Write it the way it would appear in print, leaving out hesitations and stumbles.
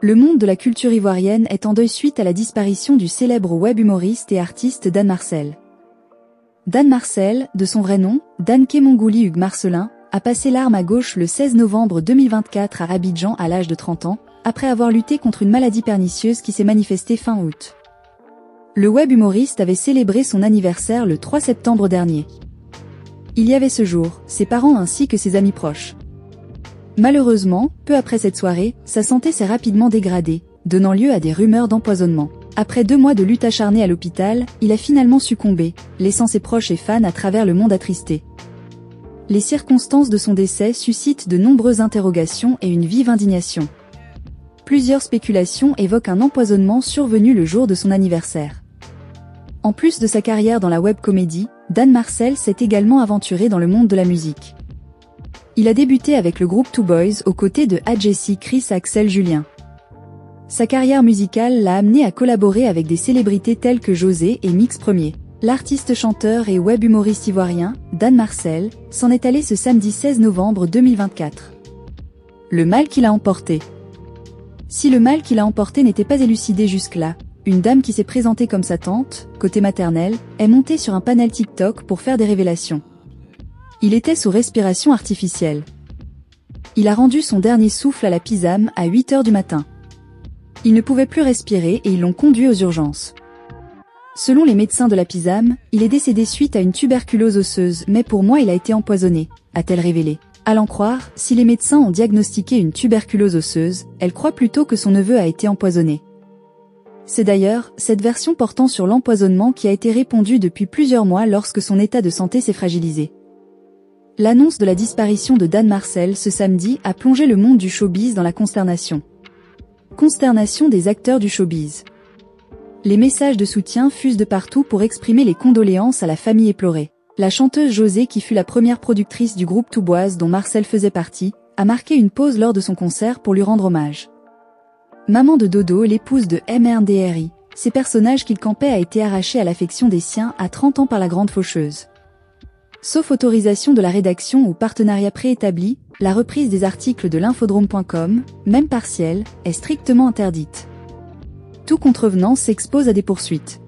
Le monde de la culture ivoirienne est en deuil suite à la disparition du célèbre web humoriste et artiste Dan Marcel. Dan Marcel, de son vrai nom, Dan Kemongouli Hugues Marcelin, a passé l'arme à gauche le 16 novembre 2024 à Abidjan à l'âge de 30 ans, après avoir lutté contre une maladie pernicieuse qui s'est manifestée fin août. Le web humoriste avait célébré son anniversaire le 3 septembre dernier. Il y avait ce jour, ses parents ainsi que ses amis proches. Malheureusement, peu après cette soirée, sa santé s'est rapidement dégradée, donnant lieu à des rumeurs d'empoisonnement. Après 2 mois de lutte acharnée à l'hôpital, il a finalement succombé, laissant ses proches et fans à travers le monde attristés. Les circonstances de son décès suscitent de nombreuses interrogations et une vive indignation. Plusieurs spéculations évoquent un empoisonnement survenu le jour de son anniversaire. En plus de sa carrière dans la web comédie, Dan Marcel s'est également aventuré dans le monde de la musique. Il a débuté avec le groupe Two Boys aux côtés de Adjessy, Chris, Axel, Julien. Sa carrière musicale l'a amené à collaborer avec des célébrités telles que José et Mix Premier. L'artiste chanteur et web humoriste ivoirien, Dan Marcel, s'en est allé ce samedi 16 novembre 2024. Le mal qu'il a emporté. Si le mal qu'il a emporté n'était pas élucidé jusque-là, une dame qui s'est présentée comme sa tante, côté maternel, est montée sur un panel TikTok pour faire des révélations. Il était sous respiration artificielle. Il a rendu son dernier souffle à la Pisame à 8h du matin. Il ne pouvait plus respirer et ils l'ont conduit aux urgences. Selon les médecins de la Pisame, il est décédé suite à une tuberculose osseuse, mais pour moi il a été empoisonné, a-t-elle révélé. À l'en croire, si les médecins ont diagnostiqué une tuberculose osseuse, elle croit plutôt que son neveu a été empoisonné. C'est d'ailleurs cette version portant sur l'empoisonnement qui a été répandue depuis plusieurs mois lorsque son état de santé s'est fragilisé. L'annonce de la disparition de Dan Marcel ce samedi a plongé le monde du showbiz dans la consternation. Consternation des acteurs du showbiz. Les messages de soutien fusent de partout pour exprimer les condoléances à la famille éplorée. La chanteuse José, qui fut la première productrice du groupe Two Boys dont Marcel faisait partie, a marqué une pause lors de son concert pour lui rendre hommage. Maman de Dodo, l'épouse de MRDRI, ces personnages qu'il campait a été arraché à l'affection des siens à 30 ans par la grande faucheuse. Sauf autorisation de la rédaction ou partenariat préétabli, la reprise des articles de l'infodrome.com, même partielle, est strictement interdite. Tout contrevenant s'expose à des poursuites.